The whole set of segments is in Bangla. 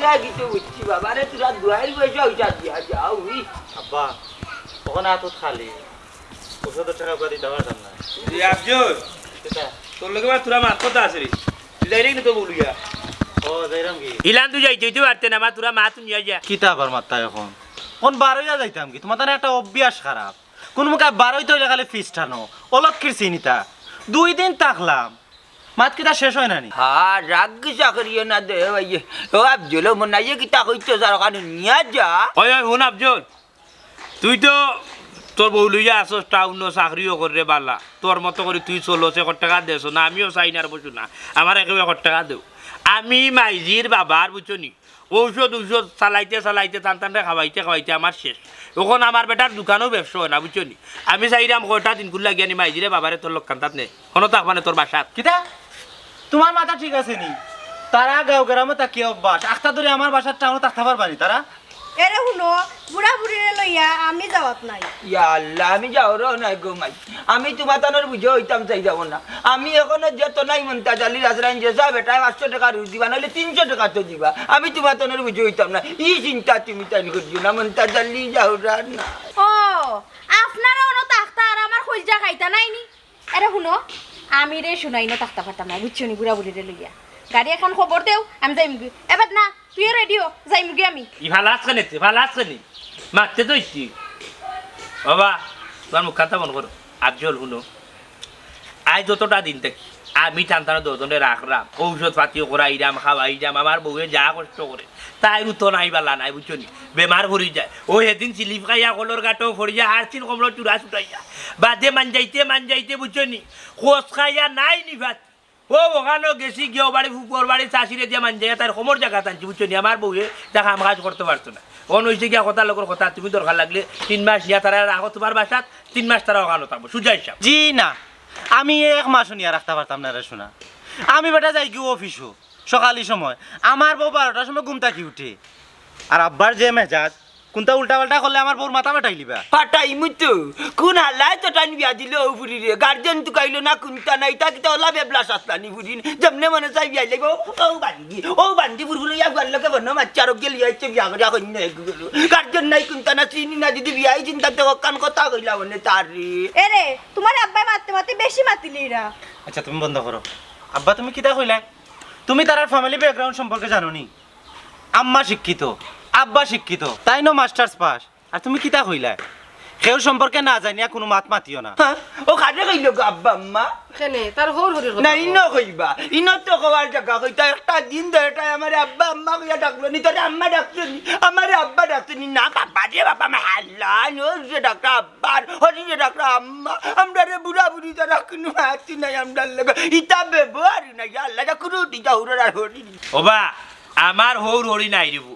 গিয়া কিছু বুঝছি বাবা রে তোরা দুয়াইর পয়সা ওইটা দিয়া যাও আব্বা ওখানে হাতত খালি 75 টাকা করে দিতে পারতাম না আফজল কিতা তোর লগে তোরা মাত কথা আছে রে তুই যাই রে তো বলুয়া ও যাইরাম কি ইলান তুই যাইতে তুই পারতে না মা তোরা মা তুই নিয়ে যা কিতা আবার মাত্তা এখন কোন বারোইয়া যাইতাম কি তোমার একটা অভ্যাস খারাপ কোন মুখে বারোই তো খালি ফিস টানো অলক্ষির চিনিতা 2 দিন থাকলাম মাত কিতা শেষ হয় না নি হ্যাঁ রাগ গিসা করিও না দে ভাই ও আফজল মনে হয় কিতা কইতো যার কানে নিয়া যা ওই ওই হুন আফজল তুই তো তোর বউ লইয়া আসস টাউন চাকরিও করে বালা তোর মতো করে তুই 16 টাকা দেছ না আমিও চাই না আর বসু না আমার 1 টাকা দেও আমি মাইজির বাবার বুঝছনি ঔষধ চালাইতে চালাইতে টান খাওয়াইতে খাওয়াইতে আমার শেষ এখন আমার বেটার দোকানও ব্যবসা হয় না বুঝছনি আমি চাইলাম কয়টা দিন গুলা গিয়ে মাইজিরে বাবারে তোর লোক কান্তাত নে কোনো তাক মানে তোর বাসাত কিতা তোমার মাথা ঠিক আছে নি তারা গাঁও গ্রামে তা কি অভ্যাস আখতা ধরে আমার বাসার টাউনে থাকতে পারবানি তারা এরে শুনো বুড়া বুড়িরে লইয়া আমি যাওয়াত নাই ইয়া আল্লাহ আমি যাও রে নাই গো মাই আমি তোমার তানোর বুঝে হইতাম চাই যাব না আমি এখনো যত নাই মনতা জালি রাজরাইন যে যা বেটা 500 টাকা রুজ দিবা নাহলে 300 টাকা তো দিবা আমি তোমার তানোর বুঝে হইতাম না ই চিন্তা তুমি তাই করিও না মনতা জালি যাও না ও আপনারা অন তাখতা আর আমার কলজা খাইতা নাইনি এরে শুনো আমি রে শুনাই না তাখতা পারতাম না বুঝছো নি বুড়া বুড়িরে লইয়া গাড়ি এখন খবর দেও আমি যাইমগি এবার না তুই রেডিও যাইমগি আমি ই ভালো আসছে নে ভালো আসছে নি মারতে তো ইচ্ছি বাবা তোমার মুখ খাতা মন করো আফজল শুনো আজ যতটা দিন থাকি আমি টানটানো দুজনে রাখলাম ঔষধ পাতিও করাইলাম খাওয়াইলাম আমার বউয়ে যা কষ্ট করে তাই তো নাই বালা নাই বুঝছো নি বেমার ভরি যায় ও সেদিন চিলিপ খাইয়া কলর গাটো ভরি যায় আর চিন কমলো চূড়া চুটাইয়া বাদে মান যাইতে বুঝছো নি খোঁজ খাইয়া নাই নিভাত ও ওখানেও গেছি গিয়ে বাড়ি ফুপুর বাড়ি চাষিরে দিয়ে মান যায় তার সমর জায়গা টানছি বুঝছো নি আমার বউয়ে দেখা কাম কাজ করতে পারতো না অন হয়েছে গিয়া কথা লোকের কথা তুমি দরকার লাগলে 3 মাস ইয়া তারা রাখো তোমার বাসাত 3 মাস তারা ওখানে থাকবো সুজা হিসাব জি না আমি 1 মাসও নিয়ে রাখতে পারতাম না রে শোনা আমি বেটা যাই কি অফিসও সকালের সময় আমার বউ 12টার সময় ঘুম থাকি উঠে আর আব্বার যে মেজাজ কোনটা উল্টা পাল্টা করলে আমার বউর মাথা বেটাই লিবা পাটাই মুতো কোন হালাই তো টান বিয়া দিল ফুরি রে গার্জেন তো কাইলো না কোনটা নাই তা কিতা ওলা বেবলা সাস্তানি ফুরি যেমনে মনে চাই বিয়া লাগবে ও বান্দি ফুরফুরি ইয়া গাল লগে বন্ন মাচারো গেলি আইছে বিয়া করা কইনা এগুলো গার্জেন নাই কোনটা না চিনি না দিদি বিয়াই চিন্তা তো কান কথা কইলা বনে তারি এরে তোমার আব্বাই মারতে মারতে বেশি মাতিলিরা আচ্ছা তুমি বন্ধ করো আব্বা তুমি কিতা কইলা তুমি তার ফ্যামিলি ব্যাকগ্রাউন্ড সম্পর্কে জানো নি আম্মা শিক্ষিত আব্বা শিক্ষিত তাই নো মাস্টার্স পাস আর তুমি কিতা কইলা কেউ সম্পর্কে না জানিয়া কোনো মাত মাতিও না ও খাটে কইলো গো আব্বা আম্মা কেনে তার হর হরির কথা না ইনো কইবা ইনো তো কবার জায়গা কইতা একটা দিন ধরে আমার আব্বা আম্মা কইয়া ডাকলো নি তোর আম্মা ডাকতো নি আমার আব্বা ডাকতো নি না বাবা রে বাবা মা হাল্লা নো যে ডাক্তার আব্বা হরি যে ডাক্তার আম্মা আমরা রে বুড়া বুড়ি তো রাখনু হাতি নাই আমরা লাগা ইতা ব্যবহার না আল্লাহ যা কুরু দিতা হুরার আর হরি ওবা আমার হৌর হরি নাই রিব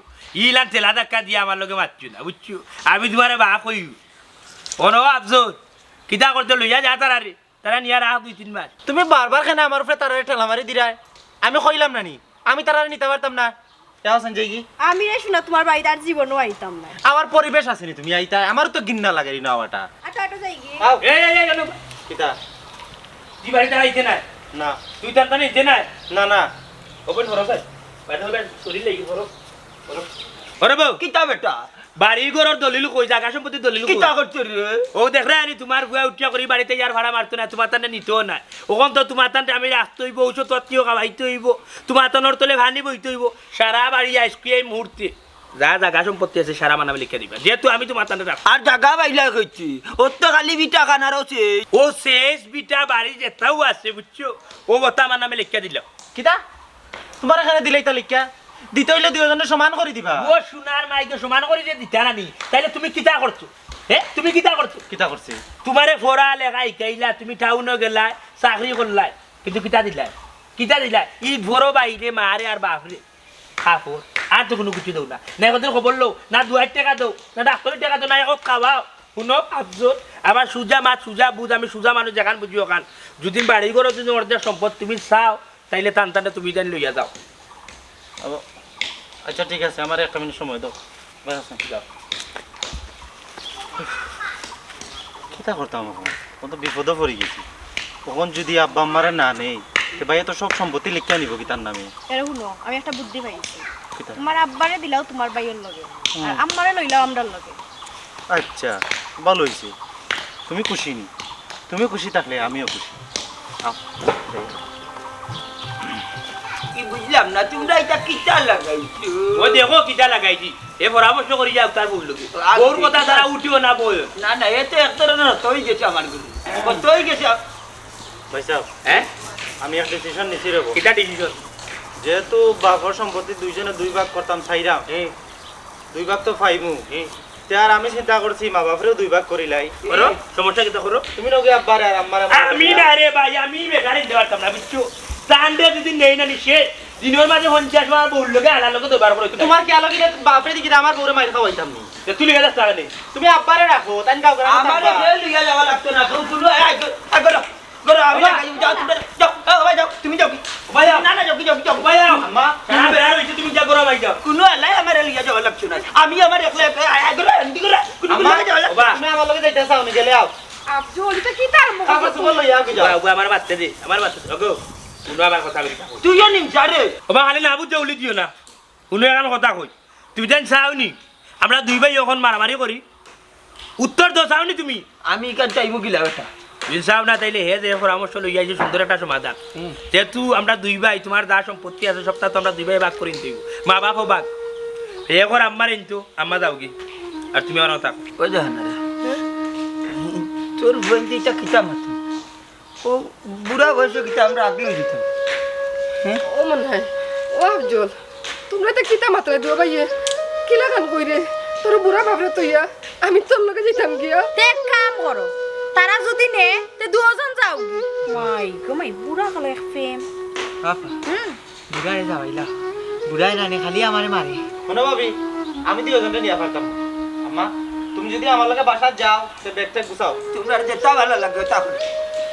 ইলান তেলা ধাক্কা দিয়ে আমার লগে মারছু না বুঝছো আমি তোমারে বা কই অন আফজল কিতা করতে লইয়া যা তারা নিয়ে রাখ 2-3 মাস তুমি বারবার কেন আমার উপরে তার ঠেলা মারি দিরা আমি কইলাম না নি আমি তারা নিতে পারতাম না যাও সঞ্জয় কি আমি রে শুনো তোমার বাড়িতে আর জীবনও আইতাম না আমার পরিবেশ আছে নি তুমি আইতা আমার তো গিন্না লাগে নি নাওয়াটা আটা আটা যাই গিয়ে এই কিতা তুই বাড়িতে আইতে না না তুই তার তানে ইতে না না না ওপেন করো স্যার বাইরে হলে শরীর লাগি করো ওরে বউ কিতা বেটা বাড়ি ঘরের দলিল কই জায়গা সম্পত্তি দলিল কই কিতা করতে রে ও দেখ রে আনি তোমার গুয়া উঠিয়া করি বাড়িতে ইয়ার ভাড়া মারতো না তোমার তানে নিতেও না ওখান তো তোমার তানে আমি রাখতে হইব ঔষধ তত্ত্বীয় খাওয়াইতে হইব তোমার তানোর তলে ভানি বইতে হইব সারা বাড়ি আইসকি এই মুহূর্তে যা জায়গা সম্পত্তি আছে সারা মানাবে লিখে দিবা যেহেতু আমি তোমার তানে রাখ আর জায়গা বাইলা কইছি ওর তো খালি বিটা খানার আছে ও শেষ বিটা বাড়ি যেটাও আছে বুঝছো ও বতা আমার নামে লিখে দিল কিতা তোমার এখানে দিলেই তা লিখা দিতে হইলে দুজনে সমান করে দিবা ও সোনার মাইকে সমান করে যে দিতা নানি তাইলে তুমি কিতা করছো তুমি কিতা করছো কিতা করছে তোমারে ফোরা লেখা ইকাইলা তুমি টাউনে গেলা চাকরি করলাই কিন্তু কিতা দিলা ঈদ ভরো বাইরে মারে আর বাপরে খাফর আর তো কোনো কিছু দেও না এখন খবর লো না 2 টাকা দাও না ডাক্তারের টাকা দাও না এখন খাওয়াও শুনো আফজল আমার সুজা মাছ সুজা বুঝ আমি সুজা মানুষ যেখান বুঝি ওখান যদি বাড়ি ঘর যদি অর্ধেক সম্পদ তুমি চাও তাইলে টান তুমি জানি লইয়া যাও আচ্ছা ঠিক আছে আমার 1 মিনিট সময় দাও যাও কিতা করতাম এখন কত বিপদে পড়ে গেছি কখন যদি আব্বা আম্মারে না নেই তে ভাইয়া তো সব সম্পত্তি লিখে নিব কি তার নামে এরে শুনো আমি একটা বুদ্ধি পাইছি তোমার আব্বারে দিলাও তোমার ভাইয়ের লগে আর আম্মারে লইলাও আমরার লগে। আচ্ছা ভালো হয়েছে, তুমি খুশি নি? তুমি খুশি থাকলে আমিও খুশি। আও, যাই। কি বুঝলাম না, তোমরা এটা কিটা লাগাইছো? ও দেখো কিটা লাগাইছি, এ পরামর্শ করি যাও তার বউর লোকে। বউর কথা তারা উঠিও না বল। না না, এ তো এক ধরনের হতই গেছে আমার গুলো, হতই গেছে। ভাই সাহেব, হ্যাঁ আমি একটা ডিসিশন নিছি রে। কিটা ডিসিশন? যেহেতু বাপর সম্পত্তি দুইজনে 2 ভাগ করতাম ছাইরাম, 2 ভাগ তো পাইমু। তার আমি চিন্তা করছি মা বাপরেও 2 ভাগ করিলাই। করো সমস্যা কিটা করো? তুমি নগে আব্বার আর আম্মার আমি না রে ভাই, আমি বেকারি দিতে পারতাম না বুঝছো। সানডে যদি নেই না নিশে দিনের মাঝে 50 বার বউর লোকে আলার লোকে দুবার করে তোমার কি আলো কিনা বাপরে দিকে আমার বউরে মাইর খাওয়াইতাম নি। তুই লিখে যাস টাকা নেই। তুমি আব্বারে রাখো তাই গাও করে আমারে ফেল লিয়া যাওয়া লাগতো না, কেউ তুলো আগো গরো আমি লাগাই যাও, তোমরা যাও। ভাই যাও, তুমি যাও কি? ভাই যাও। না না, যাও কি যাও কি যাও। ভাই যাও। আম্মা সারা বেড়া রইছে তুমি যা করো ভাই যাও। কোনো আলাই আমারে লিয়া যাওয়া লাগতো না, আমি আমার একলা আগো এন্ডি করে কোনো আম্মা লিয়া যাওয়া লাগতো বাবা তুমি আমার লগে যাইতা চাও নি গেলে আও। আব্জল এটা কি তার মুখ? কাগজ তোমার লইয়া আগে যাও। বাবা আমার বাচ্চা দে, আমার বাচ্চা ওগো উনো আমার কথা বলি। তুইও নিমছা রে। বাবা খালি না বুঝতে উলি দিও না, উনো এখন কথা কই। তুমি জান চাওনি আমরা 2 ভাই এখন মারামারি করি? উত্তর দাও চাওনি তুমি? আমি কান চাইমু গিলা বেটা। যদি চাও না তাইলে হে যে পরামর্শ লইয়া আইছে সুন্দর একটা সমাধান। যেহেতু আমরা 2 ভাই, তোমার যা সম্পত্তি আছে সবটা তো আমরা 2 ভাই ভাগ করে নিতে হইব। মা বাপও ভাগ। হে এখন আম্মার ইন্তু আম্মা যাও কি আর তুমি আমার থাক। ওই দেখো না রে, তোর বন্ধুটা কিতা মাতো, ও বুড়া বয়সে কিতা আমরা আগলে দিতাম। ও মনে হয় ও আফজল তোমরা তো কিতা মাত্রা দিও ভাইয়ে কিলা গান কইরে তোর বুড়া ভাবরে তুইয়া আমি তোর লগে যেতাম গিয়া। তে এক কাম করো, তারা যদি নে তে দুজন যাও গি। মাই গো মাই বুড়া কালে এক ফেম। বাপা বুড়াই যাবাইলা, বুড়াই নানি খালি আমারে মারে। শোনো ভাবি, আমি দুইজনকে নিয়ে পারতাম না। আম্মা তুমি যদি আমার লগে বাসা যাও সে ব্যাগটা গুছাও। তোমরা যেটা ভালো লাগে তা করো,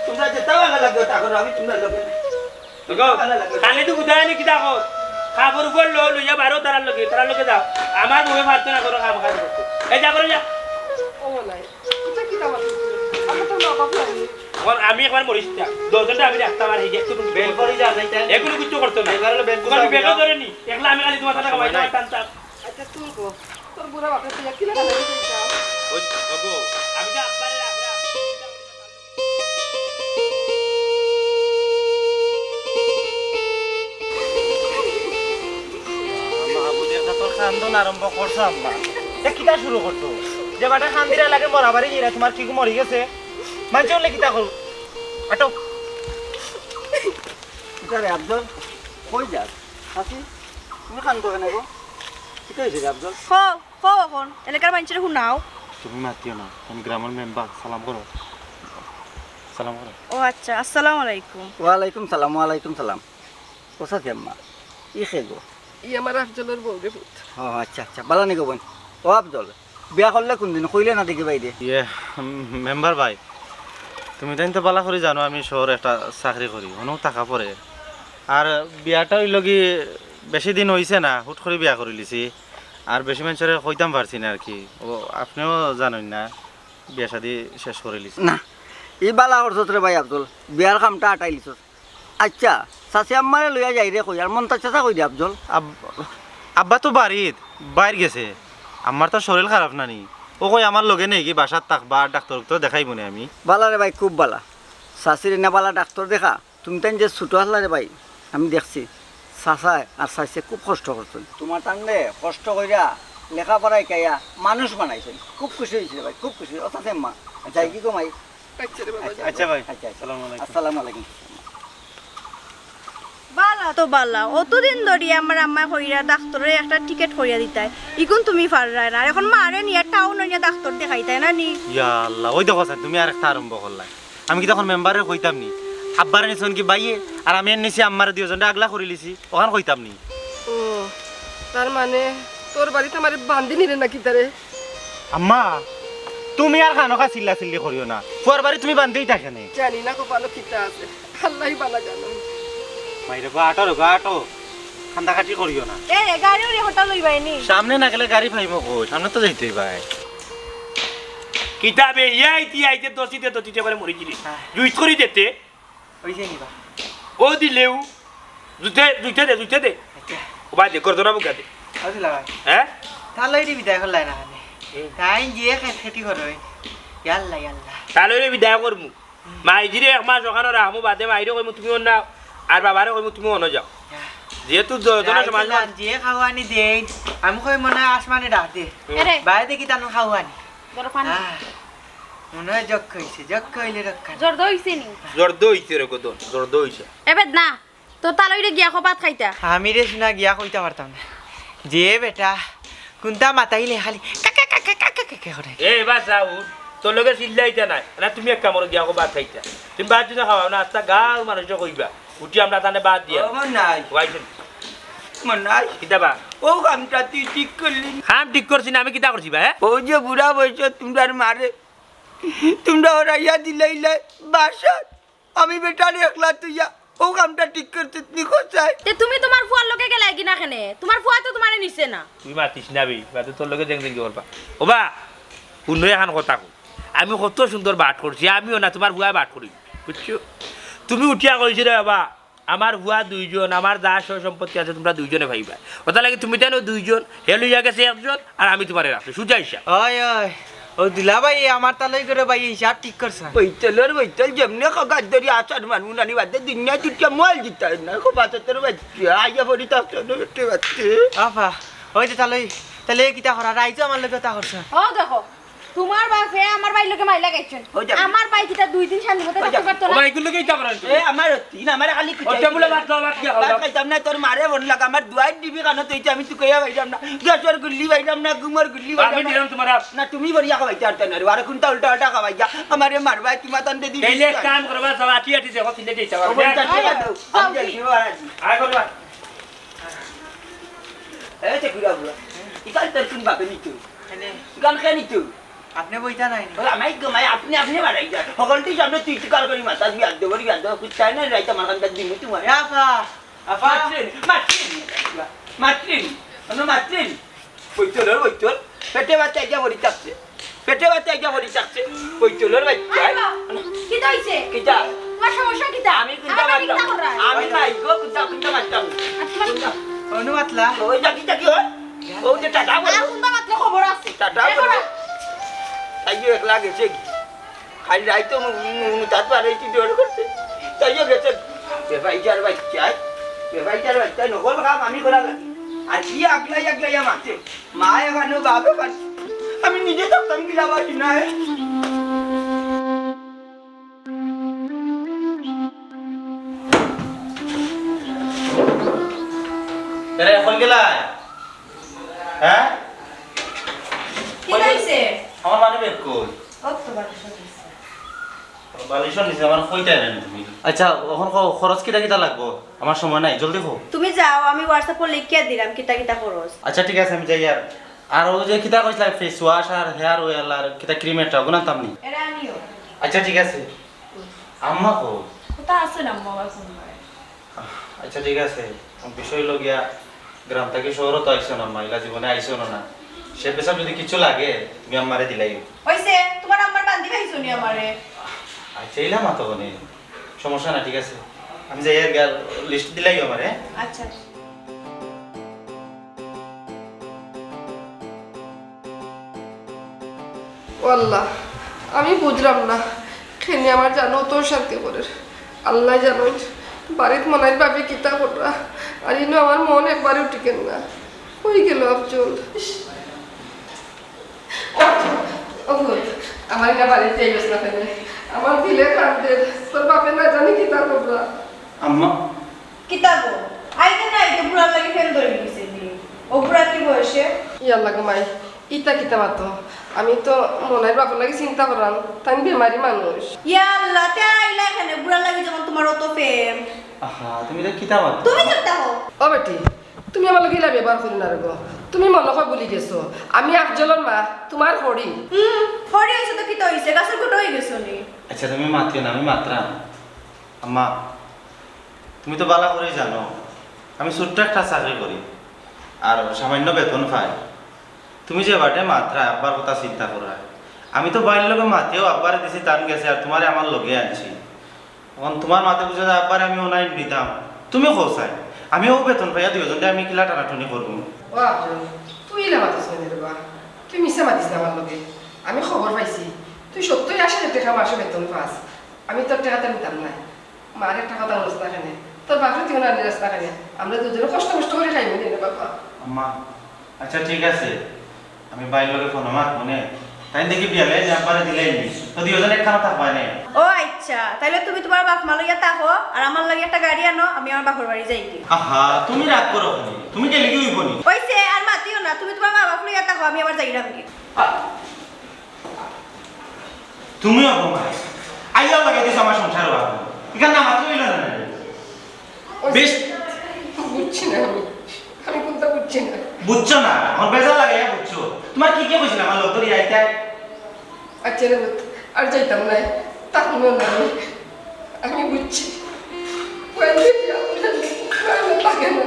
তোমরা যেটা ভালো লাগে তা করো, আমি তোমরা লোকে ওগো খালি তো বুঝায় নি কি দেখো খাবার উপর লইয়া বারো তারার লোকে যাও। আমার মুখে পারতো না করো খাম খাই করতে। এই যা করো যা। ও মনে হয় এটা কিতা মাত্রা আমি তো না বাপ লাগি এখন আমি একবার মরিস না, 2 ঘন্টা আমি রাখতাম আর এই যে একটু বেল পরে যা যাইতে এগুলো কিছু করতো না। এবার হলো বেল তোমার গুছাও বেগও গিয়া। ধরে নি, একলা আমি খালি তোমার কথা কমাই নাই। টানতাম। আচ্ছা তুই গো তোর বুড়া ভাবরে তুইয়া কিলা গান কইতা। ওই ওগো আমি তো আব্বারে রাখলাম। মাহবুবের একটা তোর খান্দন আরম্ভ করছো আম্মা। এ কিতা শুরু করছো? যে বাটা খান্দিরা লাগে মরাবারি গিরা তোমার কি মরি গেছে? মানছে হলে কিতা করো? আটো রে আব্দুল কই যাস হাসি, তুমি খান তো কেন গো? কি কইছিস রে আব্দুল? খো খো এখন এলাকার মানুষের শুনাও। তুমি মাতিও না, আমি গ্রামের মেম্বার। সালাম করো, সালাম করো। ও আচ্ছা, আসসালামু আলাইকুম। ওয়ালাইকুম সালাম, ওয়ালাইকুম সালাম। কোসা কেম্মা ই খে গো? ই আমার আফজলের বউরে পুত। ও আচ্ছা আচ্ছা, ভালো নি গো বোন। ও আব্দুল বিয়া করলে কোনদিন কইলে না দেখি বাইরে? ইয়ে মেম্বার ভাই, তুমি তাই তো বালা করে জানো আমি শহরে একটা চাকরি করি, অনেক টাকা পড়ে। আর বিয়াটা হইল কি বেশি দিন হয়েছে না, হুট করে বিয়া করে লিছি। আর বেশি মানুষের কইতাম পারছি না আর কি। ও আপনিও জানেন না বিয়া শাদি শেষ করে লিছি। না ই বালা করছত রে ভাই আব্দুল, বিয়ার কামটা আটাই লিছত। আচ্ছা চাচি আম্মারে লইয়া যাই রে কই, আর মন তার চেষ্টা কই দে আব্দুল। আব্বা তো বাড়িত বাইর গেছে, আমার তো শরীর খারাপ নানি। ও কই আমার লগে নেই কি বাসার থাকবা, ডাক্তার তো দেখাইব না আমি। বালা রে ভাই, খুব বালা। চাচির না বালা ডাক্তার দেখা, তুমি তাই যে ছোটো আসলা রে ভাই, আমি দেখছি চাচায় আর চাইছে খুব কষ্ট করছেন। তোমার টানলে কষ্ট কইরা লেখাপড়ায় কাইয়া মানুষ বানাইছেন, খুব খুশি হয়েছিল ভাই, খুব খুশি। ও চাচে মা যাই কি কমাই। আচ্ছা রে বাবা যা। আচ্ছা ভাই, আচ্ছা আচ্ছা, আসসালামু আলাইকুম। আসসালামু আলাইকুম। বালা তো বালা, অতদিন ধরে আমার আম্মা কইরা ডাক্তারের একটা টিকিট করিয়া দিতাই, ইগুন তুমি পাররাই না। আর এখন মারে নিয়ে টাউন নিয়ে ডাক্তার দেখাইতাই না নি। ইয়া আল্লাহ, ওই দেখো স্যার তুমি আর একটা আরম্ভ করলাই। আমি কি তখন মেম্বারের কইতাম নি আব্বারে নিছন কি বাইয়ে, আর আমি নিছি আম্মারে দুজনটা আগলা করে লিছি, ওখান কইতাম নি। ও তার মানে তোর বাড়িতে আমার বান্ধি নিলে নাকি তারে? আম্মা তুমি আর খানকা চিল্লা চিল্লি করিও না, ফুয়ার বাড়ি তুমি বান্ধেই থাকে নে। জানি না কো ভালো কিতা আছে, আল্লাহই বালা জানো। মাইরে গো আটো রে গো আটো, খান্দা খাটি করিও না। এ গাড়িও রে হটা লইবাই নি। সামনে না গেলে গাড়ি পাইব কই, সামনে তো যাইতেই ভাই। কিতাবে ইয়াইতি আইতে দতিতে করে মরি গিলি জুইত করি দিতে ওইছে নিবা। ও দিলেও জুতে দে ও ভাই দেখো তোরা বুকা দে বুঝলা ভাই হ্যাঁ তাহলে এটি বিদায় করলাই না খানে তাই গিয়ে খেতি করো ইয়াল্লা ইয়াল্লা তাহলে রে বিদায় করমু মাইজিরে এক মাস ওখানে রাখমু বাদে মাইরে কইমু তুমি অন্য আর বাবারে কইমু তুমি অন্য যাও যেহেতু দুজনের সমাজ যে খাওয়ানি দেই আমি কই মনে হয় আসমানে ডাক দে এরে বাইরে দেখি তানো খাওয়ানি তোর পানি মনে হয় যক হইছে যক হইলে রক্ষা জ্বর দইছে নি জর্দ হইছে রে কত জর্দ হইছে এবেদ না তো তালইরে গিয়া খবাত খাইতা আমি রে শুনা গিয়া কইতে পারতাম না যে বেটা কোনটা মাতাইলে খালি কাকা কাকা কাকা কাকা করে এ বা সাউ তোর লগে চিল্লাইতা নাই না তুমি এক কামড় দিয়া কো বাদ খাইতা তুমি বাদ দিতে খাওয়া না আস্তা গাঁর মানুষ কইবা উঠি আমরা তানে বাদ দিয়া আমার নাই ওয়াইছেন আমার নাই কিতাবা ও কামটা তুই ঠিক করলি না। খাম ঠিক করছি না আমি কিতা করছি ভাই ও যে বুড়া বয়স তোমরা মারে তোমরা ওরা ইয়া দিলাইলে বাসাত আমি বেটারে একলা তুইয়া ও কামটা ঠিক করতে তুমি কোথায় তে তুমি তোমার ফুয়ার লগে গেলাই কিনা কেনে তোমার ফুয়া তো তোমারে নিছে না তুই মাতিস না বি বাদে তোর লগে দেখ দেখি করবা ও বা অন্য এখন কথা কো আমি কত সুন্দর বাট করছি আমিও না তোমার ভুয়া বাট করি বুঝছো তুমি উঠিয়া কইছি রে বাবা আমার ভুয়া দুইজন আমার যা সয় সম্পত্তি আছে তোমরা দুইজনে ভাইবা ওটা লাগে তুমি জানো দুইজন হে লইয়া গেছে একজন আর আমি তোমারে রাখছি সুজাইছা ওই ওই ও দিলা ভাই আমার তালই করে ভাই হিসাব ঠিক করছ বৈতলের বৈতল যেমনি কাজ ধরি আচার মানুষ নানি বাদে দুনিয়া দুটা মোবাইল দিতে না খুব বাচ্চাদের বাচ্চা আইয়া পড়ি তাতে বাচ্চা আফা ওই যে তাহলে কিতা করা রাইজো আমার লগে তা করছ ও দেখো তোমার বাপে আমার ভাই লোকে মাইলা গাইছেন ওই দেখো। আমার ভাই কিটা 2 দিন শান্তি মতো থাকতে পারতো ও না ভাই এগুলো কি তা করেন এ আমার তিন আমার খালি ওটা বলে বাদ দাও বাদ দিয়া বাদ খাইতাম না তোর মারে বল লাগা আমার দুয়াই দিবি কানো তুই আমি তো কইয়া বাইরাম না গ্যাসের গুল্লি বাইরাম না গুমর গুল্লি আমি বাইরাম দিলাম তোমার না তুমি বড়িয়া খাওয়াইতে আর না আর কোনটা উল্টা উল্টা খাওয়াইয়া আমারে মারবাই তুমি তান্ডে দিবি এইলে কাম করবা সব আটি আটি দেখো তিনটে দিতে ও বলতা পারবে ঠিক আছে আমি যাই শিবাজি আয় করবা এই যে গুড়া বুড়া ইকাল তোর কোন বাপে নিতু এনে গান খেয়ে নিতু আপনি বইতা নাই ওই আমাই গমাই আপনি আপনি মারাই যা সকলটি সামনে তুই কার করি মাথা দিয়ে আদ দেবরি আদ দেব কুছ চাই না রাইতা মারখান দাদ দিমু তোমার আফা আফা মাতৃন অন্য মাতৃন বৈতল পেটে বাচ্চা যা বড়ি চাচ্ছে পেটে বাচ্চা যা বড়ি চাচ্ছে বৈতলের বাচ্চা কি দইছে কিটা তোমার সমস্যা কিটা আমি কুন্তা মারতাম আমি নাই গো কুন্তা মারতাম অনুমাতলা ওই যা কিটা কি হয় ও যে টাটা বল আর কোনটা মাত্র খবর আছে টাটা বল তাইও একলা গেছে খালি রাইতো তার পারে কি ডর করছে তাইও গেছে বেভাইজার বাচ্চা নকল কাম আমি করা লাগি আর কি আগলাই মারছে মা এখানে বাবা পারছে আমি নিজে থাকতাম কি লাভাছি না আরে এখন গেলাই হ্যাঁ কি দইছে আমার মানে বের কই কত বার বালিশন নিছে আমার কইতাই না তুমি আচ্ছা এখন খরচ কিটা কিটা লাগবো আমার সময় নাই জলদি কো তুমি যাও আমি হোয়াটসঅ্যাপে লিখিয়ে দিলাম কিতা কিতা খরচ আচ্ছা ঠিক আছে আমি যাই আর ও যে কিটা কইছলা ফেস ওয়াশ আর হেয়ার অয়েল আর কিটা ক্রিম এটা ওগুলো তামনি এরা আনিও আচ্ছা ঠিক আছে আম্মা কো কোথা আছে না মোবাইল ফোন করে আচ্ছা ঠিক আছে বিষয় লগিয়া গ্রাম থেকে শহরও তো আইসো না মহিলা জীবনে আইসো না সে পেশাব যদি কিছু লাগে তুমি আমারে দিলাই হইছে তোমার আম্মার বান্দি ভাই শুনি আমারে আচ্ছা ইলাম তো কোনে সমস্যা না ঠিক আছে আমি যাই আর লিস্ট দিলাই আমারে আচ্ছা আল্লাহ আমি বুঝলাম না খেলে আমার জানো তো শান্তি করে আল্লাহ জানো বাড়িত মনাই ভাবি কিতা করা আর ইনো আমার মন একবারেও টিকেন না হয়ে গেল আফজল আমার এটা বাড়িতে যাইস না কেন আমার দিলে কাঁদে তোর বাপে না জানি কিতা করা আম্মা কিতা গো আইতে না আইতে বুড়া লাগি ফেল ধরে গেছে ও বুড়া কি বয়সে ইয়াল্লা গো মাই ইতা কিতা মাতো আমি তো মনের বাপের লাগে চিন্তা করাম তাই বেমারি মানুষ ইয়া আল্লাহ তে আইলা এখানে বুড়া লাগি যেমন তোমার অত ফেম আহা তুমি তো কিতা মাত তুমি চুপ থাকো ও বেটি তুমি আমার লগে ইলা ব্যবহার করি না গো তুমি মন লক্ষ্য বলি গেছো আমি আফজলের মা তোমার হরি হরি হইছে তো কিতা হইছে গাছের কুটো হয়ে গেছো নি আচ্ছা তুমি মাতিও না আমি মাত্রাম আম্মা তুমি তো বালা করে জানো আমি ছোট্ট একটা চাকরি করি আর সামান্য বেতন পাই তুমি যে বাটে মাত্রা আব্বার কথা চিন্তা করা আমি তো বাড়ির লোকে মাতেও আব্বারে দিছি টান গেছে আর তোমারে আমার লগে আনছি এখন তোমার মাতে বুঝে যে আব্বারে আমি ওনাই দিতাম তুমি খোঁচাই আমিও বেতন পাইয়া দুজনে আমি কিলা টানাটুনি করবো। ও আফজল তুই ইলা মাতিস না রে বাবা, তুই মিশে মাতিস না আমার লগে। আমি খবর পাইছি তুই সত্যই 80,000 টাকা মাসে বেতন পাস। আমি তোর টাকাটা নিতাম না, মার একটা কথা রাস্তা খানে, তোর বাপরে তুই না রাস্তা খানে, আমরা দুজনে কষ্ট কষ্ট করে খাইব রে বাবা। আম্মা আচ্ছা ঠিক আছে, আমি বাইর লগে ফোন আমার মনে তাই দেখি বিয়ালে যে আব্বারে দিলাই নি তো দুজনে একখানা থাকবা না। ও আচ্ছা, তাইলে তুমি তোমার বাপ মা লইয়া থাকো আর আমার লাগে একটা গাড়ি আনো, আমি আমার বাপের বাড়ি যাই কি। আহা তুমি রাগ করো নি, তুমি গেলে কি হইব নি? ওইছে আর মাতিও না, তুমি তোমার মা বাপ লইয়া থাকো, আমি আবার যাই রাখি। তুমিও অপমান আইয়া লাগাই দিছ আমার সংসার বাবু, এখানে আমার তো হইল না। বেশ বুঝছি না আমি কোনটা বুঝছি না। বুঝছো না আমার বেজা লাগে বুঝছো, তোমার কি কি কইছিল আমার লোক ধরে আইতা? আচ্ছা রে আর যাইতাম না, তখন না আমি বুঝছি থাকে না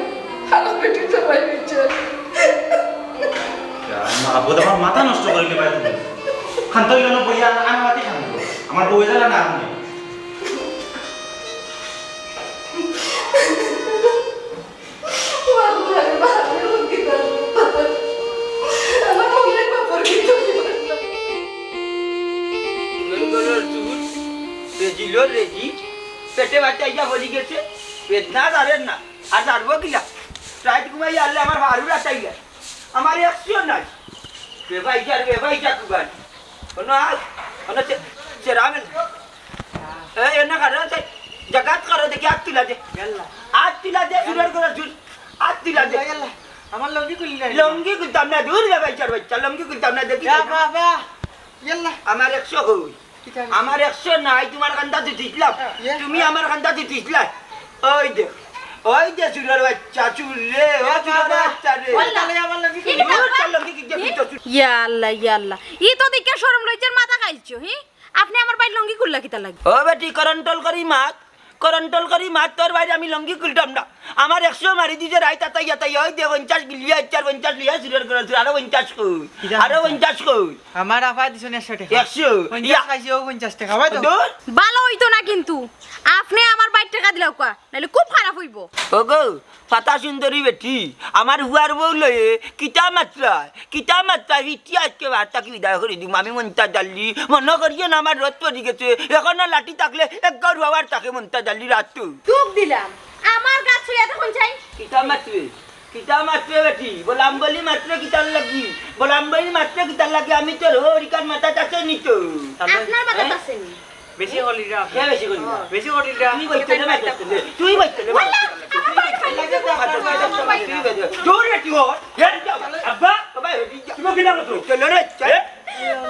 ভালো পেটে সবাই বুঝছে। মাহবুদ আমার মাথা নষ্ট করে দিবে তুমি। খান্ত হইল না বইয়া আনামাতি খান্ত আমার বউ জ্বালা না আমি। পেটে বাচ্চা ইয়া হয়ে গেছে, বেদনা দাঁড়েন না আর দাঁড়বো কিলা রাইট ঘুমাই আনলে আমার ভারু রাতাই গেছে, আমার একশো নাই বেভাইটা কুবান কোনো চেরামেন এনে কারণ জগাত করো দেখি আট তুলা দে সুরের করে সুর আট তুলা দে। আমার লঙ্গি খুলি না। লঙ্গি কুলতাম না, দূর বেভাইটার বাচ্চা লঙ্গি কুলতাম না দেখি। বাবা ইয়াল্লা আমার 100 হই, আমার 100 নাই, তোমার কান্দা দিছিলাম, তুমি আমার কান্দা দিছিলা। ওই দে চুলের বাচ্চা চুলে, ও চুলের বাচ্চা রে আমার লঙ্গি ইয়া আল্লাহ ই তো দিকে শরম লইছেন মাথা খাইছো হি। আপনি আমার বাইর লঙ্গি খুললা কিতা লাগে? ও বেটি করন্টল করি মাত তোর বাইরে আমি লঙ্গি খুলতাম না। আমার 100 মারি দিছে রাই তাই ওই দে 50 গিলিয়া 50 লিয়া চুলের করে আরো 50 কই, আরো 50 কই। আমার আফা দিছুন 100 টাকা। 100 ইয়া খাইছি ও 50 টাকা ভাই তো। দূর ভালো হইতো না কিন্তু আপনি আমার বাইর টাকা দিলাও কা, নাইলে খুব খারাপ হইব। ওগো ফাতা সুন্দরী বেটি আমার হুয়ার বউ লয়ে কিতা মাত্রা হিটি আজকে বার্তাকে বিদায় করে দিম। আমি মনটা ডালি মনে করিয়ে না আমার রথ পড়ি গেছে, এখন না লাঠি থাকলে এক গড় বাবার তাকে মনটা ডালি রাত টুক দিলাম আমার গাছ ছুঁয়া তখন চাই। কিতা মাত্রে বেটি বলাম বলি মাত্রে কিতার লাগি, বলাম বলি মাত্রে কিতার লাগি, আমি তোর হরিকার মাথা চাচ্ছে নিত। আপনার মাথা আছে নি? বেশি হলিরা কে বেশি করি বেশি হলিরা তুই বইতে রে মাথা তুই বইতে রে দূর বেটি ও আব্বা বাবা তুমি কিনা করছো? চলো রে চল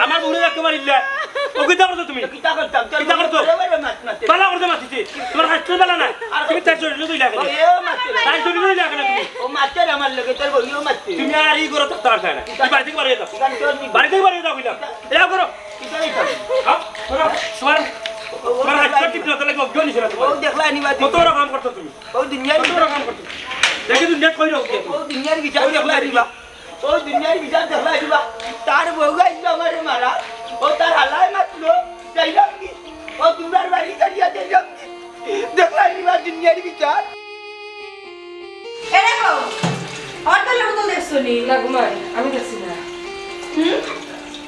আমার বুড়ি রাখতে মারিলে ও কিতা করছো তুমি? কিতা করতাম তোর কিতা করতো? বালা করতে মারছিস তোমার হাত বালা নাই আর তুমি তাই চলে লই লাগে তাই চলে লই লাগে তুমি ও মারতে আমার লগে তোর বইও মারতে তুমি আর ই করো থাকতে পারছ না তুমি বাড়ি থেকে বাড়ি যাও বাড়ি থেকে বাড়ি যাও কইলাম এলা করো কিতা নিতা হ্যাঁ করো তোমার হাত টিপ না তাহলে অজ্ঞান ছিল ও দেখলা নিবা কত রকম করছো তুমি ও দুনিয়ার কত রকম করছো দেখি দুনিয়া কই রও ও দুনিয়ার বিচার দেখলা নিবা ও দুনিয়ার বিচার দেখলা নিবা তার বউগাই আমারে মারা ও তার হালাই মারলো যাইলাম কি ও দুবার বাড়ি দাঁড়িয়ে দিলাম দেখলা নিবা দুনিয়ার বিচার। এরকম আর তাহলে মতো দেখছো নি না ঘুমাই আমি দেখছি না,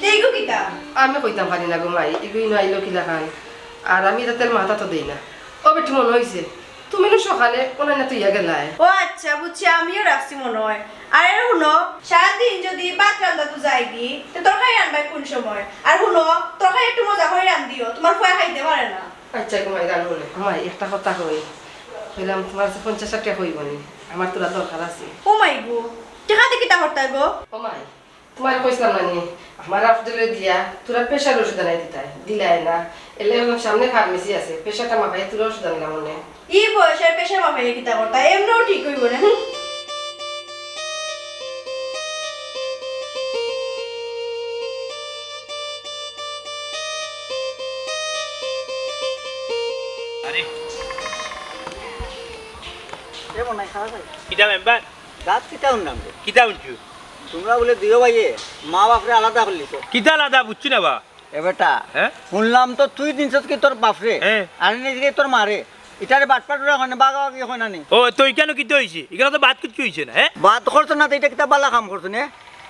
এইগো কিতা আমি কইতাম পারি না ঘুমাই এগুই নাইলো কিলা খান আর আমি তাতে মাথা তো দেই না। ও বেটি মনে হয়েছে তুমি না সকালে ওনা না তুই গেলাই। ও আচ্ছা বুঝছি, আমিও রাখছি মনে হয়। আর এর শুনো সারাদিন যদি ভাত রান্না তো যাইবি তো তরকারি রান্নাই কোন সময়, আর শুনো তরকারি একটু মজা করে রান্ধিও, তোমার ফুয়া খাইতে পারে না। আচ্ছা ঘুমাই রাখবো না ঘুমাই একটা কথা কই কইলাম তোমার 50 টাকা হইব নি, আমার তোরা দরকার আছে। ও মাই গো টাকা দিয়ে কিতা করতে গো? ও মাই তোমার কইছিলাম না নি আমার আফদলে দিয়া তোরা প্রেশার ওষুধ আনাই দিতাই দিলাই না, এলে সামনে ফার্মেসি আছে প্রেশারটা মাপাই তোরা ওষুধ আনলাম মনে। ই বয়সের পেশার বাপাইয়ে কিতা করতা, এমনিও ঠিক হইব না। আরে এমন নাই খারাপ ভাই কিটা মেম্বার গাছ কিটা উনলাম রে কিটা উঠছো তোমরা বলে দিও ভাইয়ে মা বাপরে আলাদা করলি তো কিটা লাদা বুঝছি না বা এ বেটা হ্যাঁ শুনলাম তো তুই দিনছত কি তোর বাপরে হ্যাঁ। আর নিজে তোর মারে এটারে বাটপাটুরা ওখানে বাগাবাগি হয় না নি ও তো এখানে কি হয়েছে এখানে তো বাদ কিছু হয়েছে না হ্যাঁ বাদ করছো না তো এটা কিতা বালা কাম করছো নে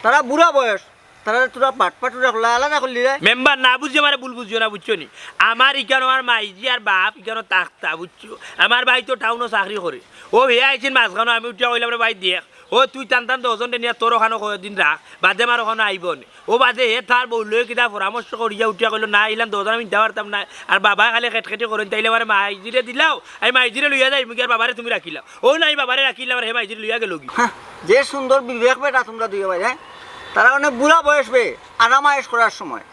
তারা বুড়া বয়স তারা তোরা বাটপাটুরা আলাদা করলি রে মেম্বার না বুঝছে আমার ভুল বুঝছো না বুঝছো নি আমার ইকানো আমার মাইজি আর বাপ ইকানো তাক্তা বুঝছো আমার ভাই তো টাউনও চাকরি করে ও হে আইছেন মাঝখানো আমি উঠিয়া কইলাম রে ভাই দেখ ও তুই টান টান দশজনটা নিয়ে তোর ওখানে দিন রাখ বাদে আমার ওখানে আইব নি ও বাদে হে তার বললো কিতা পরামর্শ করিয়া উঠিয়া কইলো না এলাম দশজন আমি দিতে পারতাম না আর বাবা খালি খেটখেটে করেন তাইলে আমার মাইজিরে দিলাও আমি মাইজিরে লইয়া যাই মুখে আর বাবারে তুমি রাখিলাও ও নাই বাবারে রাখিলাম আর হে মাইজিরে লইয়া গেল কি হ্যাঁ, যে সুন্দর বিবেক বেটা তোমরা দুই ভাই হ্যাঁ তারা অনেক বুড়া বয়স বে আরামায়েশ করার সময়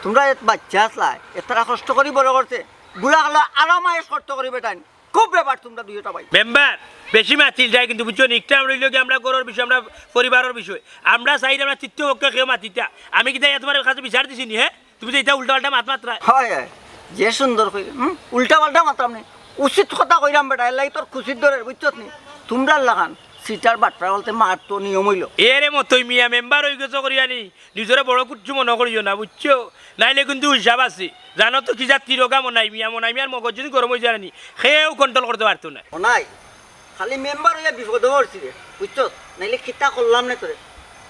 তোমরা বাচ্চা আসলাই তারা কষ্ট করি বড় করতে বুড়া হলে আরামায়েশ কষ্ট করি বেটান খুব ব্যাপার তোমরা দুইটা ভাই মেম্বার বেশি মাতিল যায় কিন্তু বুঝছো নিকটা রইল কি আমরা গরুর বিষয় আমরা পরিবারের বিষয় আমরা চাই আমরা তৃতীয় পক্ষে কেউ মাতিতা আমি কি তাই তোমার কাছে বিচার দিছি নি হ্যাঁ তুমি যে এটা উল্টা পাল্টা মাত্রা হয় হয় যে সুন্দর কই উল্টা পাল্টা মাত্রাম নেই উচিত কথা কইরাম বেটা এলাই তোর খুশির দরে বুঝছত নি তোমরা লাগান সিটার বাটরা বলতে মার তো নিয়ম হইল এরে মতই মিয়া মেম্বার হয়ে গেছো করিয়া নি নিজরে বড় কুচ্ছু মনে করিও না বুঝছো নাইলে কিন্তু হিসাব আছে জানো তো কি যা তিরোগা মনাই মিয়ার মগজ যদি গরম হয়ে জানি সেও কন্ট্রোল করতে পারতো না নাই খালি মেম্বার হইয়া বিপদ পড়ছি রে বুঝছত নাইলে খিতা করলাম না তোরে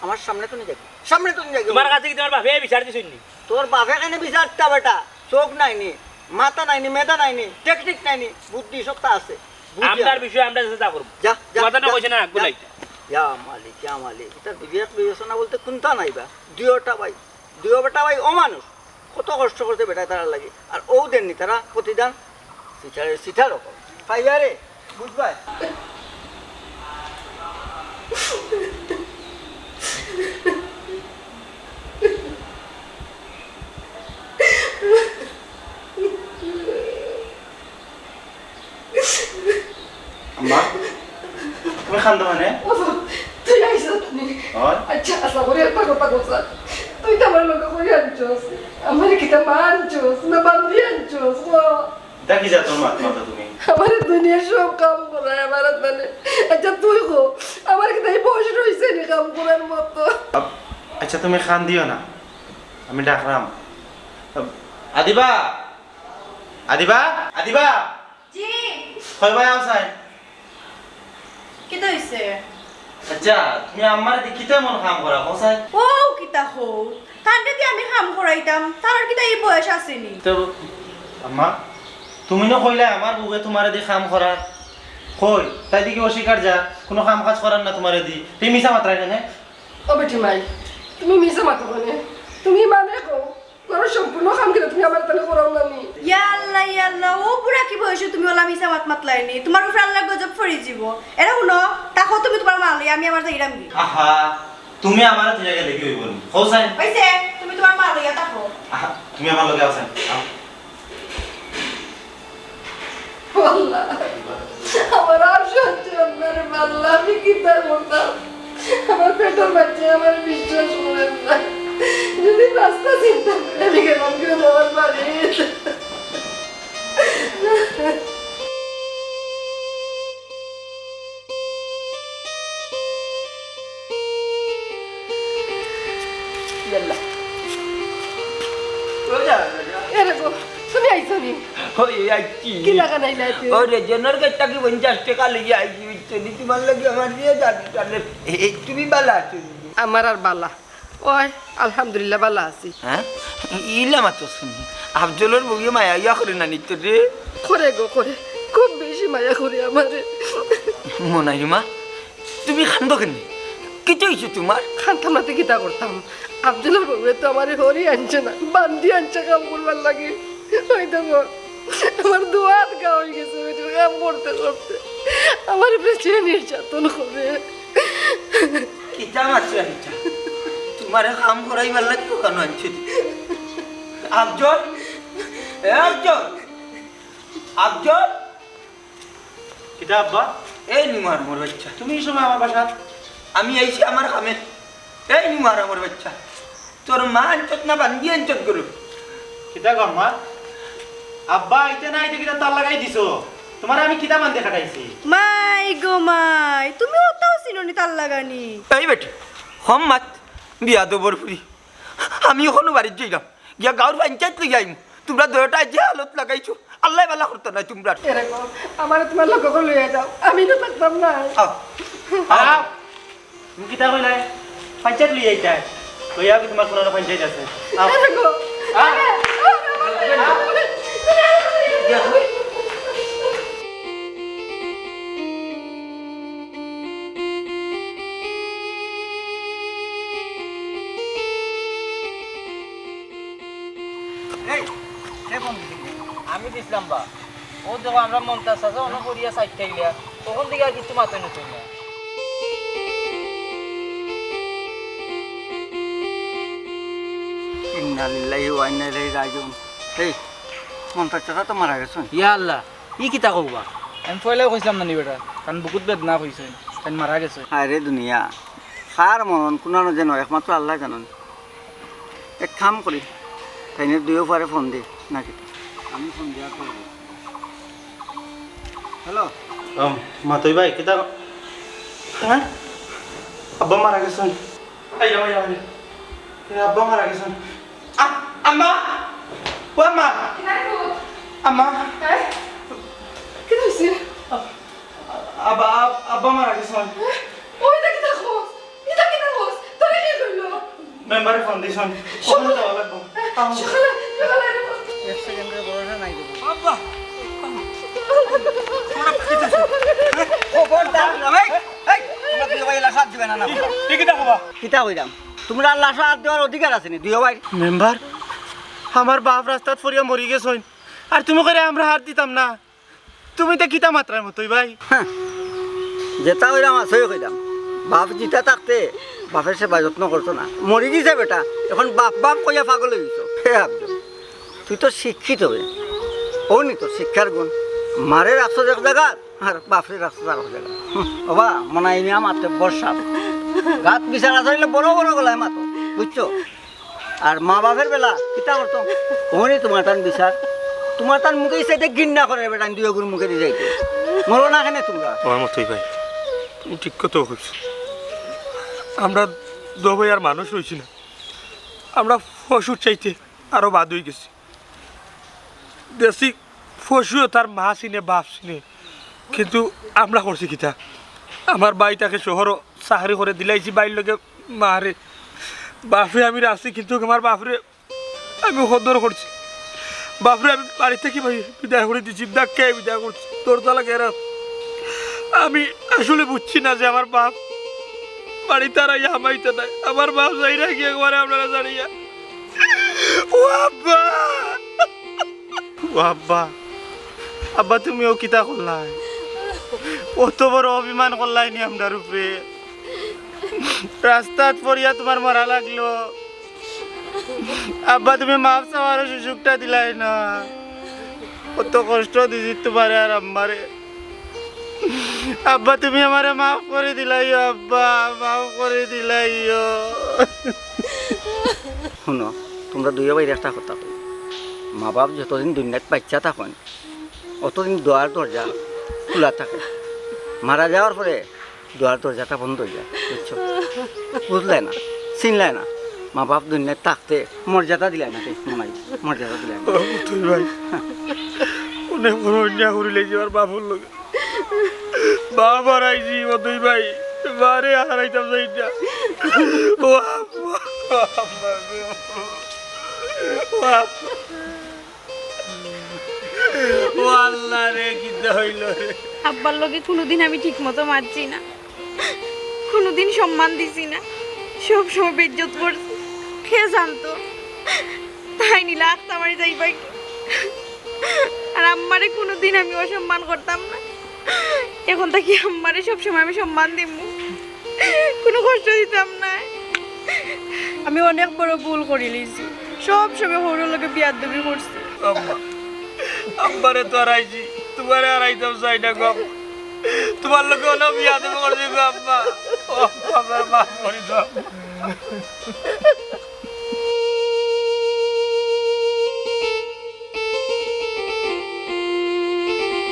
আমার সামনে তো নি যাবি সামনে তো নি যাবি তোমার কাছে কি তোমার বাপে বিচার দিছনি নি তোর বাপে কেন বিচারটা বেটা চোখ নাইনি মাথা নাইনি মেধা নাইনি টেকনিক নাইনি বুদ্ধি সবটা আছে আমরার বিষয় আমরা চেষ্টা করব যা কথা না কইছে না গুলাই ইয়া মালিক এটা বিবেক বিবেচনা বলতে কোনটা নাইবা দুইটা ভাই দুই বেটা ভাই অমানুষ কত কষ্ট করতে বেটা তারা লাগে আর ও দেননি তারা প্রতিদান সিটার রকম পাইবা রে বুঝবাই আম্মা তুমি খান্দো মানে তুই আইসত নি হয় আচ্ছা আসা করে একটা কথা কথা তুই তো আমার লোক করে আনছস আমার কিতা আনছস না বান্ধি আনছস দেখি যা তোর মাথা তুমি আমার দুনিয়ার সব কাম করে আমার মানে আচ্ছা তুই গো আমার কিতা এই বয়স রইছে নি কাম করার মতো আচ্ছা তুমি খান দিও না আমি ডাকলাম আদিবা আদিবা আদিবা জি হয় ভাই আসাই কি তো হইছে আচ্ছা তুমি আমার দেখিতে মন কাম করা কোসাই ও কিতা হো তান্ডে দিয়ে আমি কাম করাইতাম তার কিতা এই বয়স আসেনি তো আম্মা তুমি না কইলা আমার বউয়ে তোমারে দি কাম করার কই তাই দিকে অস্বীকার যা কোনো কাম কাজ করার না তোমারে দি তুমি মিছা মাত্রাই না ও বেটি মাই তুমি মিছা মাতো মানে তুমি মানে কো করো সম্পূর্ণ কাম করে তুমি আমার তানে করাও না নি ইয়াল্লা ও বুড়া কি বয়সে তুমি ওলা মিছা মাতলাইনি তোমার উপরে আল্লাহ গজব ফরি যাব এরা শুনো তাকো তুমি তোমার মালি আমি আমার যাইরাম গি আহা তুমি আমার তুই জায়গা লেগে হইব নি কোসাই হইছে তুমি তোমার মালি তাকো আহা তুমি আমার লগে আছেন আল্লাহ আমার আর সহ্য না রে আল্লাহ আমি কি তা করতাম আমার পেটের বাচ্চা আমার বিশ্বাস করে না যদি রাস্তা চিন্তা করে আমি গেলাম কেন আমার বাড়ি এরকম তুমি আইছো নি হই আইছি কি লাগা নাই লাইতে ও রেজনের কাছটা কি 50 টাকা লইয়া আইছি চলি তোমার লাগি আমার দিয়ে যাবি তাহলে এই তুমি বালা আছো আমার আর বালা ওই আলহামদুলিল্লাহ বালা আছি হ্যাঁ ইলা মাতো শুনি আফজলের বউয়ে মায়া ইয়া করে না নিত রে করে গো করে খুব বেশি মায়া করে আমারে মনাইমা তুমি খান্দো কেন কিছু হইছে তোমার খান্তাম নাতে কিতা করতাম আব্দুলের বউয়ে তো আমার হরি আনছে না বান্দি আনছে কাম করবার লাগে ওই দেখো আমার দুয়াত গা হয়ে গেছে বেটার কাম করতে করতে আমার উপরে সে নির্যাতন করে কিতা মাত্র আইতা তোমার কাম করাইবার লাগে কেন আনছে আফজল এ আফজল আফজল কিতা আব্বা এই নিমার মোর বাচ্চা তুমি এই সময় আমার বাসা আমি আইছি আমার কামে এই নিমার আমার বাচ্চা তোর মা আনচত না বান্দি আনচত করু কিতা গম্মা আব্বা আইতে না আইতে কিতা তার লাগাই দিছো তোমার আমি কিতা মান দেখাটাইছি মাই গো মাই তুমি ওটাও চিননি তার লাগানি এই বেটি হম মাত বিয়া দেবর ফুরি আমি এখনো বাড়ির যাইলাম গিয়া গাঁর পঞ্চায়েত লই যাইম তোমরা দুটা যে হালত লাগাইছো আল্লাহ বালা করতো না তোমরা এরকম আমার তোমার লক্ষ্য করে লইয়া যাও আমি তো থাকতাম না তুমি কিতা কইলাই পঞ্চায়েত লই আইতা লইয়া কি তোমার কোনো পঞ্চায়েত আছে এরকম আমি দিছিলাম বা ও যখন আমরা মন্তাজ আছে অন্য করিয়া সাইড থাকলিয়া তখন থেকে আর কিছু মাথায় নতুন না ইন্না লিল্লাহি ওয়া ইন্না ইলাইহি রাজিউন এই মন্তাজ চাচা তো মারা গেছেন ইয়া আল্লাহ ই কিতা কবা আমি পয়লাই কইছিলাম না নি বেটা কারণ বহুত বেদনা কইছে তাই মারা গেছে হায়রে দুনিয়া কার মনন কোনানো যেন একমাত্র আল্লাহ জানেন এক কাম করি তাইনে দুইও পারে ফোন দি নাকি আমি ফোন দিয়া করব হ্যালো মাতই ভাই কিতা হ্যাঁ আব্বা মারা গেছেন আইয়া আইয়া আব্বা মারা গেছেন আম্মা ও আম্মা আম্মা কি হইছে আব্বা মারা গেছেন ওই দেখি দেখো এটা কি দেখো তোরে কি কইলো মেম্বারে ফোন দিছেন কখন যাওয়া লাগবো সকালে এক সেকেন্ডের বড়টা নাই দেব আব্বা খবর দাও এই এই তোমরা দুই ভাই লাশ দিবে না না কিতা কবা কিতা কইরাম তোমরা লাশ হাত দেওয়ার অধিকার আছে নি দুই ভাই মেম্বার আমার বাপ রাস্তাত ফরিয়া মরি গেছেন আর তুমি করে আমরা হাত দিতাম না তুমি তো কিতা মাত্রার মতোই ভাই যেটা কইরাম আসই কইরাম বাপ জিতা থাকতে বাপের সেবা যত্ন করছো না মরি গেছে বেটা এখন বাপ বাপ কইয়া পাগল হয়ে গেছো হে আব্দুল তুই তো শিক্ষিত হবে ও নি তো শিক্ষার গুণ মারে রাখছো এক জায়গা আর বাপরে রাখছো আর এক জায়গা বাবা মনে হয় নিয়ে মারতে বর্ষা গাত বিচার আসলে বড় বড় গলায় মাতো বুঝছো আর মা বাপের বেলা কিতা করতো ওনি তোমার টান বিচার তোমার টান মুখে সাইডে ঘৃণা করে বেটা দুই গুণ মুখে দিয়ে যাইতে মরো না কেন তোমরা আমার মতোই ভাই তুমি ঠিক কথা কইছো আমরা দো ভাই আর মানুষ হইছি না আমরা পশুর চাইতে আরো বাদ হয়ে গেছি দেশি পশুও তার মা চিনে বাপ চিনে কিন্তু আমরা করছি কিতা আমার বাইটাকে শহরও চাকরি করে দিলাইছি বাইর লগে মারে বাপরে আমি রাখছি কিন্তু আমার বাপরে আমি সদর করছি বাপরে আমি বাড়ি থেকে ভাই বিদায় করে দিচ্ছি ডাক্কে বিদায় করছি তোরতলা গেরা আমি আসলে বুঝছি না যে আমার বাপ বাড়ি তারাই আমাইতে নাই আমার বাপ যাই না কি একবারে আপনারা জানিয়া ও আব্বা ও আব্বা আব্বা তুমিও কিতা করলাই অত বড় অভিমান করলাই নি আমরার উপরে রাস্তাত পড়িয়া তোমার মরা লাগলো আব্বা তুমি মাফ চাওয়ার সুযোগটা দিলাই না কত কষ্ট দিছি তোমারে আর আম্মারে আব্বা তুমি আমারে মাফ করে দিলাইও আব্বা মাফ করে দিলাইও শুনো তোমরা দুই ভাই একটা কথা কই মা বাপ যতদিন দুনিয়াত বাচ্চা থাকেন অতদিন দোয়ার দরজা খোলা থাকে মারা যাওয়ার পরে দোয়ার দরজাটা বন্ধ হয়ে যায় বুঝছো বুঝলে না চিনলে না মা বাপ দুনিয়াত থাকতে মর্যাদা দিলে না মনে মর্যাদা দিলে না তুই ভাই অনেক বড় অন্যায় করিলে যে আমার বাপুর লোক বাপ হারাইছি ও দুই ভাই বারে হারাইতাম যাইটা ও আব্বা ও আব্বা ও আল্লাহ রে কিতে হইল রে আব্বার লগে কোনোদিন আমি ঠিক মতো মারছি না কোনোদিন সম্মান দিছি না সব সময় বেজ্জত করছি কে জানতো তাই নিলে আখতামারি যাইবাই আর আম্মারে কোনোদিন আমি অসম্মান করতাম না এখন থেকে আম্মারে সবসময় আমি সম্মান দিব কোনো কষ্ট দিতাম না আমি অনেক বড় ভুল করে লিছি সব সময় হরুর লোকে বিয়ার দবি করছি আম্মা আম্মারে তো হারাইছি তোমারে হারাইতাম চাই না গো তোমার লোকে অনেক বিয়া দেবো করছি গো আম্মা ও আমার মাফ করে দাও